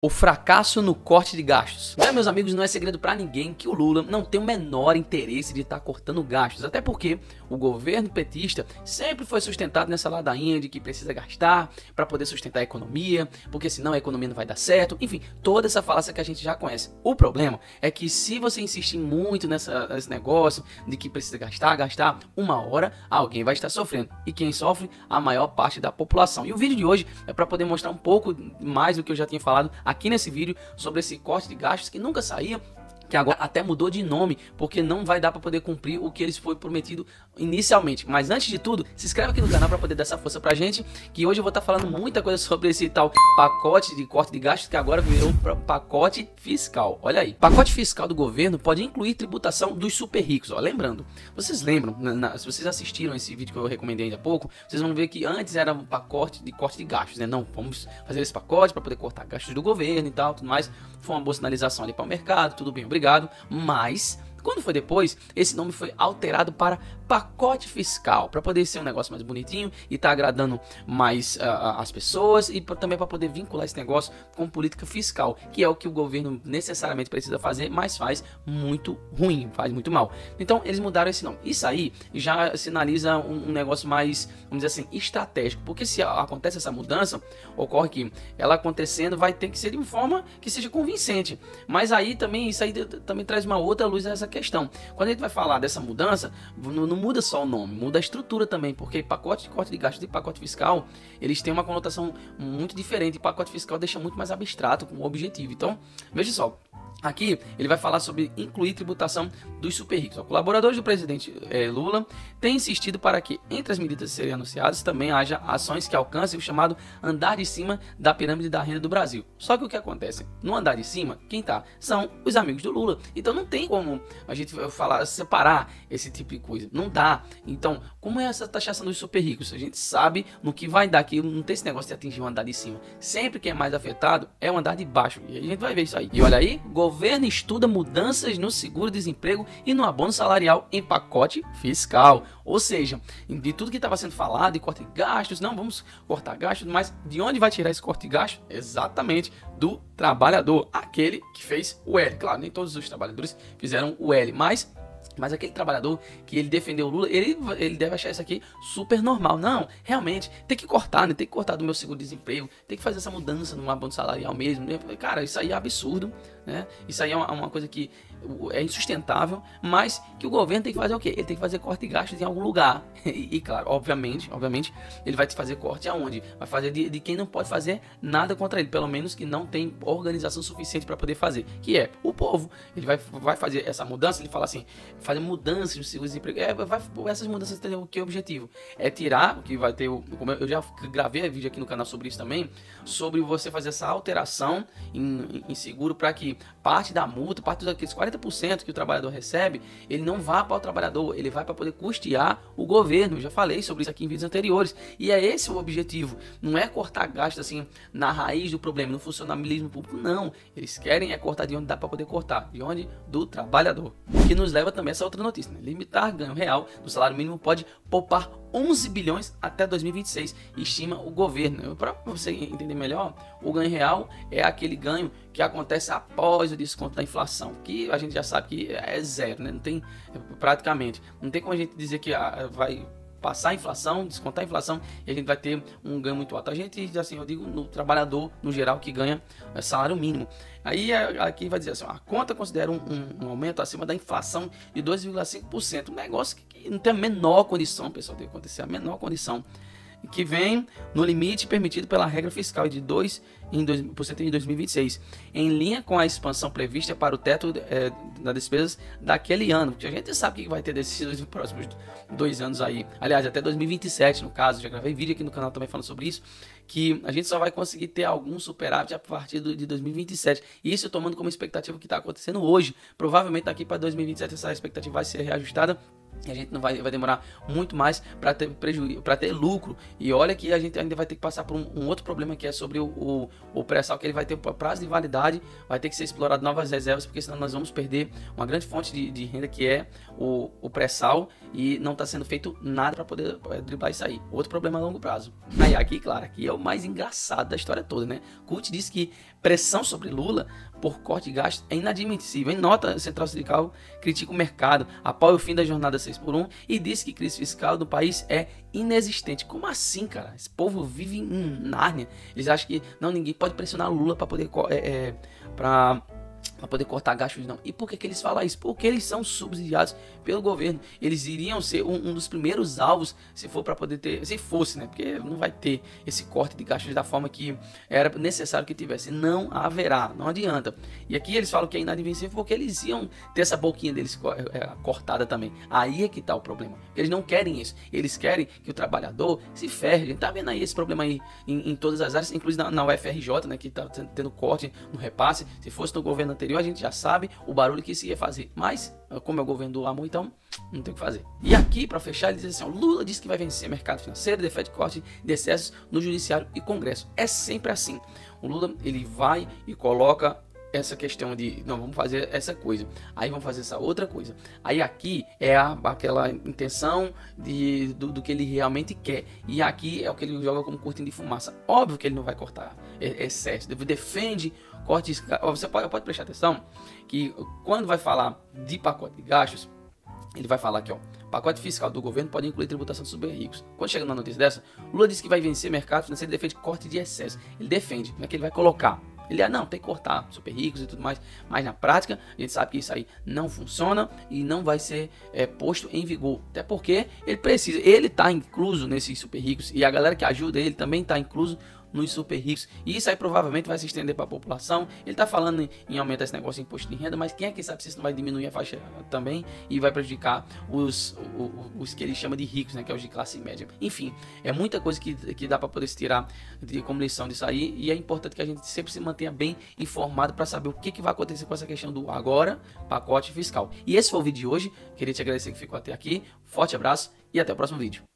O fracasso no corte de gastos. Meus amigos, não é segredo pra ninguém que o Lula não tem o menor interesse de estar cortando gastos, até porque o governo petista sempre foi sustentado nessa ladainha de que precisa gastar para poder sustentar a economia, porque senão a economia não vai dar certo, enfim, toda essa falácia que a gente já conhece. O problema é que se você insistir muito nesse negócio de que precisa gastar, uma hora alguém vai estar sofrendo, e quem sofre? A maior parte da população. E o vídeo de hoje é para poder mostrar um pouco mais do que eu já tinha falado aqui nesse vídeo sobre esse corte de gastos que nunca saía, que agora até mudou de nome, porque não vai dar para poder cumprir o que eles foi prometido inicialmente. Mas antes de tudo, se inscreve aqui no canal para poder dar essa força pra gente, que hoje eu vou estar falando muita coisa sobre esse tal pacote de corte de gastos que agora virou pacote fiscal. Olha aí, pacote fiscal do governo pode incluir tributação dos super ricos. Ó, lembrando, vocês lembram, se vocês assistiram esse vídeo que eu recomendei ainda há pouco, vocês vão ver que antes era um pacote de corte de gastos, né? Não, vamos fazer esse pacote para poder cortar gastos do governo e tal, tudo mais. Foi uma boa sinalização ali para o mercado, tudo bem, obrigado, mas quando foi depois, esse nome foi alterado para pacote fiscal, para poder ser um negócio mais bonitinho e tá agradando mais as pessoas, e também para poder vincular esse negócio com política fiscal, que é o que o governo necessariamente precisa fazer, mas faz muito ruim, faz muito mal. Então eles mudaram esse nome. Isso aí já sinaliza um negócio mais, vamos dizer assim, estratégico, porque se acontece essa mudança, ocorre que ela acontecendo vai ter que ser de uma forma que seja convincente, mas aí também isso aí também traz uma outra luz a essa questão. Quando a gente vai falar dessa mudança, não muda só o nome, muda a estrutura também, porque pacote de corte de gastos e pacote fiscal, eles têm uma conotação muito diferente, e pacote fiscal deixa muito mais abstrato com o objetivo. Então, veja só, aqui ele vai falar sobre incluir tributação dos super ricos. Os colaboradores do presidente Lula têm insistido para que, entre as medidas a serem anunciadas, também haja ações que alcancem o chamado andar de cima da pirâmide da renda do Brasil. Só que o que acontece? No andar de cima, quem tá? São os amigos do Lula. Então não tem como a gente falar, separar esse tipo de coisa. Não dá. Então, como é essa taxação dos super ricos? A gente sabe no que vai dar aqui. Não tem esse negócio de atingir o andar de cima. Sempre quem é mais afetado é o andar de baixo. E a gente vai ver isso aí. E olha aí, governo estuda mudanças no seguro-desemprego e no abono salarial em pacote fiscal. Ou seja, de tudo que estava sendo falado, de corte de gastos, não vamos cortar gastos, mas de onde vai tirar esse corte de gastos? Exatamente do trabalhador, aquele que fez o L. Claro, nem todos os trabalhadores fizeram o L, mas aquele trabalhador que ele defendeu o Lula, ele deve achar isso aqui super normal. Não, realmente, tem que cortar, né? Tem que cortar do meu seguro-desemprego, tem que fazer essa mudança no abono salarial mesmo. Cara, isso aí é absurdo, né? Isso aí é uma coisa que é insustentável, mas que o governo tem que fazer o quê? Ele tem que fazer corte de gastos em algum lugar. E claro, obviamente, ele vai fazer corte aonde? Vai fazer de quem não pode fazer nada contra ele, pelo menos que não tem organização suficiente para poder fazer, que é o povo. Ele vai fazer essa mudança, ele fala assim, fazer mudanças no seguro-desemprego. Essas mudanças têm o que objetivo? É tirar, o que vai ter, como eu já gravei vídeo aqui no canal sobre isso também, sobre você fazer essa alteração em seguro para que parte da multa, parte daqueles 40% que o trabalhador recebe, ele não vá para o trabalhador, ele vai para poder custear o governo. Eu já falei sobre isso aqui em vídeos anteriores. E é esse o objetivo. Não é cortar gastos assim na raiz do problema, no funcionalismo público, não. Eles querem cortar de onde dá para poder cortar. De onde? Do trabalhador. O que nos leva também a essa outra notícia, né? Limitar ganho real do salário mínimo pode poupar 11 bilhões até 2026, estima o governo. Para você entender melhor, o ganho real é aquele ganho que acontece após o desconto da inflação, que a gente já sabe que é zero, né? Não tem, praticamente, não tem como a gente dizer que vai passar a inflação, descontar a inflação e a gente vai ter um ganho muito alto. A gente, assim, eu digo no trabalhador no geral que ganha salário mínimo. Aí aqui vai dizer assim, a conta considera um aumento acima da inflação de 2,5%, um negócio que não tem a menor condição, pessoal, de acontecer, a menor condição, que vem no limite permitido pela regra fiscal de 2% em 2026, em linha com a expansão prevista para o teto das despesas daquele ano, porque a gente sabe que vai ter desses próximos 2 anos aí, aliás, até 2027 no caso, já gravei vídeo aqui no canal também falando sobre isso, que a gente só vai conseguir ter algum superávit a partir de 2027, e isso tomando como expectativa o que está acontecendo hoje. Provavelmente daqui para 2027 essa expectativa vai ser reajustada E a gente não vai demorar muito mais para ter prejuízo, para ter lucro. E olha que a gente ainda vai ter que passar por um outro problema, que é sobre o pré-sal, que ele vai ter prazo de validade, vai ter que ser explorado novas reservas, porque senão nós vamos perder uma grande fonte de renda, que é o pré-sal, e não está sendo feito nada para poder driblar isso aí. Outro problema a longo prazo. Aí aqui, claro, aqui é o mais engraçado da história toda, né? Kut diz que pressão sobre Lula por corte de gastos é inadmissível. Em nota, a Central Sindical critica o mercado, apoia o fim da jornada 6x1 e diz que crise fiscal do país é inexistente. Como assim, cara? Esse povo vive em Nárnia. Eles acham que não, ninguém pode pressionar Lula para poder poder cortar gastos, não. E por que eles falam isso? Porque eles são subsidiados pelo governo. Eles iriam ser um dos primeiros alvos, se for para poder ter, se fosse, né? Porque não vai ter esse corte de gastos da forma que era necessário que tivesse. Não haverá, não adianta. E aqui eles falam que é inadmissível porque eles iam ter essa boquinha deles cortada também. Aí é que tá o problema. Eles não querem isso. Eles querem que o trabalhador se ferre. A gente tá vendo aí esse problema aí em todas as áreas, inclusive na UFRJ, né? Que tá tendo corte no repasse. Se fosse no governo anterior, a gente já sabe o barulho que isso ia fazer. Mas, como é o governo do amor, então não tem o que fazer. E aqui, para fechar, ele diz assim: ó, Lula disse que vai vencer o mercado financeiro, defende corte de excessos no judiciário e congresso. É sempre assim. O Lula, ele vai e coloca essa questão de, não, vamos fazer essa coisa, aí vamos fazer essa outra coisa. Aí aqui é aquela intenção do que ele realmente quer. E aqui é o que ele joga como cortina de fumaça. Óbvio que ele não vai cortar excesso. Defende cortes. Você pode prestar atenção que quando vai falar de pacote de gastos, ele vai falar aqui, ó, pacote fiscal do governo pode incluir tributação dos super ricos. Quando chega na notícia dessa, Lula disse que vai vencer o mercado financeiro e defende corte de excesso. Ele defende, não é que ele vai colocar. Ele, não, tem que cortar super ricos e tudo mais, mas na prática a gente sabe que isso aí não funciona e não vai ser posto em vigor, até porque ele está incluso nesses super ricos e a galera que ajuda ele também está incluso nos super ricos, e isso aí provavelmente vai se estender para a população. Ele está falando em aumentar esse negócio de imposto de renda, mas quem é que sabe se isso não vai diminuir a faixa também e vai prejudicar os que ele chama de ricos, né, que é os de classe média. Enfim, é muita coisa que dá para poder se tirar como lição disso aí, e é importante que a gente sempre se mantenha bem informado para saber o que vai acontecer com essa questão do agora pacote fiscal. E esse foi o vídeo de hoje. Queria te agradecer que ficou até aqui. Forte abraço e até o próximo vídeo.